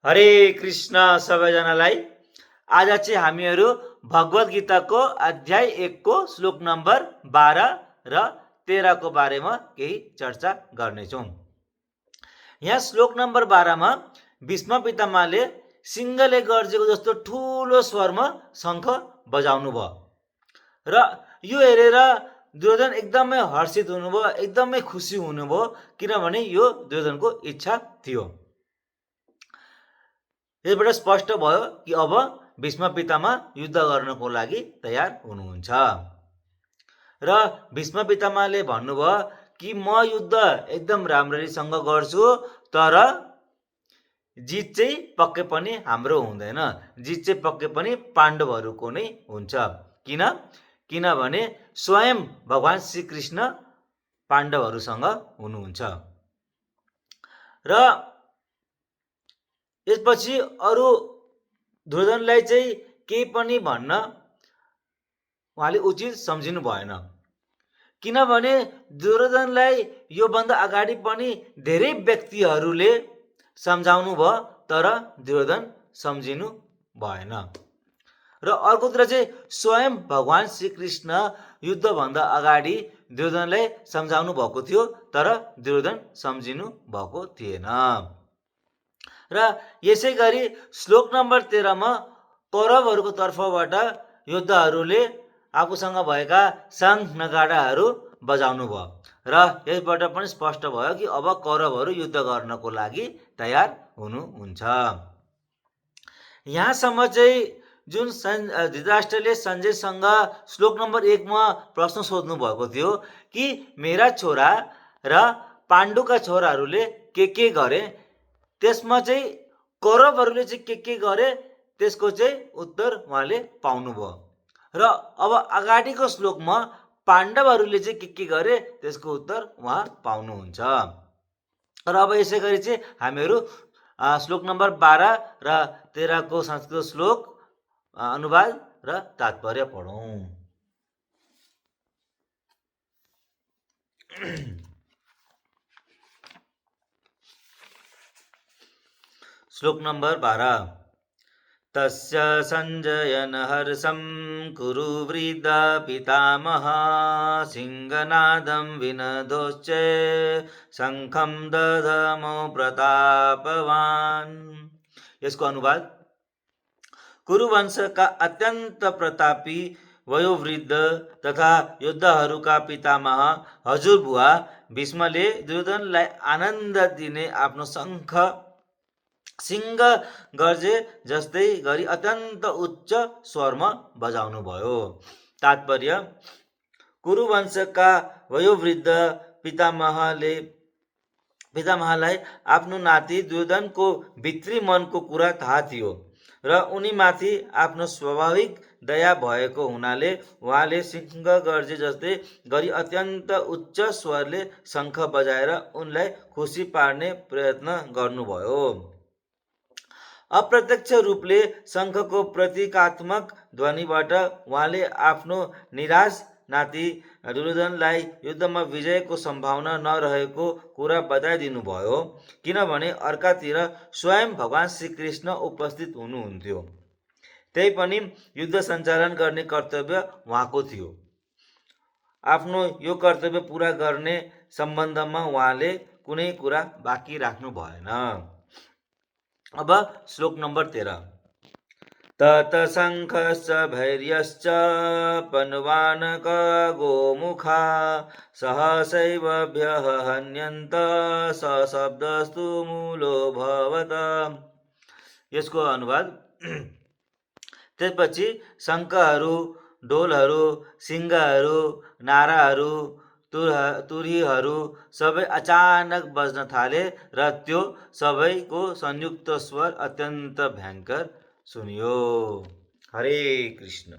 हरे कृष्ण सबैजनालाई। आज चाहिँ हामीहरू भगवत गीताको अध्याय 1 को श्लोक नम्बर 12 र 13 को बारेमा केही चर्चा गर्नेछौँ। यहाँ श्लोक नम्बर 12 मा भीष्म पितामहले सिंहले गर्जेको जस्तो ठुलो स्वरमा शङ्ख बजाउनु भयो र यो हेरेर दुर्योधन एकदमै हर्षित हुनुभयो, एकदमै खुसी हुनुभयो, किनभने यो दुर्योधनको इच्छा थियो। यसबाट स्पष्ट भयो कि अब भीष्म पितामह युद्ध गर्नको लागि तयार हुनुहुन्छ र भीष्म पितामहले भन्नुभयो कि म युद्ध एकदम राम्ररीसँग गर्छु, तर जित चाहिँ पक्कै पनि हाम्रो हुँदैन, जित चाहिँ पक्कै पनि पाण्डवहरूको नै हुन्छ। किनभने स्वयं भगवान श्रीकृष्ण पाण्डवहरूसँग हुनुहुन्छ र यसपछि अरू दुर्योधनलाई चाहिँ केही पनि भन्न उहाँले उचित सम्झिनु भएन, किनभने दुर्योधनलाई योभन्दा अगाडि पनि धेरै व्यक्तिहरूले सम्झाउनु भयो, तर दुर्योधन सम्झिनु भएन। र अर्कोतिर चाहिँ स्वयं भगवान श्रीकृष्ण युद्धभन्दा अगाडि दुर्योधनलाई सम्झाउनु भएको थियो, तर दुर्योधन सम्झिनु भएको थिएन। र यसै गरी श्लोक नम्बर 13 मा कौरवहरूको तर्फबाट योद्धाहरूले आफूसँग भएका शङ्ख नगाडाहरू बजाउनु भयो र यसबाट पनि स्पष्ट भयो कि अब कौरवहरू युद्ध गर्नको लागि तयार हुनुहुन्छ। यहाँसम्म चाहिँ जुन धृतराष्ट्रले सञ्जयसँग श्लोक नम्बर 1 मा प्रश्न सोध्नु भएको थियो कि मेरा छोरा र पाण्डुका छोराहरूले के गरे, त्यसमा चाहिँ कौरवहरूले चाहिँ के गरे, त्यसको चाहिँ उत्तर उहाँले पाउनुभयो र अब अगाडिको श्लोकमा पाण्डवहरूले चाहिँ के गरे, त्यसको उत्तर उहाँ पाउनुहुन्छ। र अब यसै गरी चाहिँ हामीहरू श्लोक नम्बर 12 र 13 को संस्कृत श्लोक अनुवाद र तात्पर्य पढौँ। श्लोक नम्बर 12। तस्य सञ्जयन हर्षं कुरु वृद्ध पितामह सिंहनादं विनदोश्च शङ्खं दधमो प्रतापवान्। यसको अनुवाद, कुरुवंशका अत्यन्त प्रतापी वयोवृद्ध तथा योद्धाहरूका पितामह हजुरबुवा भीष्मले दुर्योधनलाई आनन्द दिने आफ्नो शङ्ख सिंह गर्जे जस्तै गरी अत्यन्त उच्च स्वरमा बजाउनु भयो। तात्पर्य, कुरुवंशका वयोवृद्ध पितामहलाई आफ्नो नाति दुर्योधनको भित्री मनको कुरा थाहा थियो र उनीमाथि आफ्नो स्वाभाविक दया भएको हुनाले उहाँले सिंह गर्जे जस्तै गरी अत्यन्त उच्च स्वरले शङ्ख बजाएर उनलाई खुसी पार्ने प्रयत्न गर्नुभयो। अप्रत्यक्ष रूपले शङ्खको प्रतीकात्मक ध्वनिबाट उहाँले आफ्नो निराश नाति दुर्योधनलाई युद्धमा विजयको सम्भावना नरहेको कुरा बताइदिनु भयो, किनभने अर्कातिर स्वयं भगवान श्रीकृष्ण उपस्थित हुनुहुन्थ्यो। त्यही पनि युद्ध सञ्चालन गर्ने कर्तव्य उहाँको थियो। आफ्नो यो कर्तव्य पूरा गर्ने सम्बन्धमा उहाँले कुनै कुरा बाँकी राख्नु भएन। अब श्लोक नम्बर 13। तत शङ्खश्च भैर्यश्च पन्वानक गोमुखा सहसैवभ्यः हन्यन्त सशब्दस्तु मूलो भवत। यसको अनुवाद, त्यसपछि शङ्खहरू, ढोलहरू, सिंहहरू, नाराहरू, तुरहीहरू सबै अचानक बज्न थाले र त्यो सबैको संयुक्त स्वर अत्यन्त भयङ्कर सुनियो। हरे कृष्ण।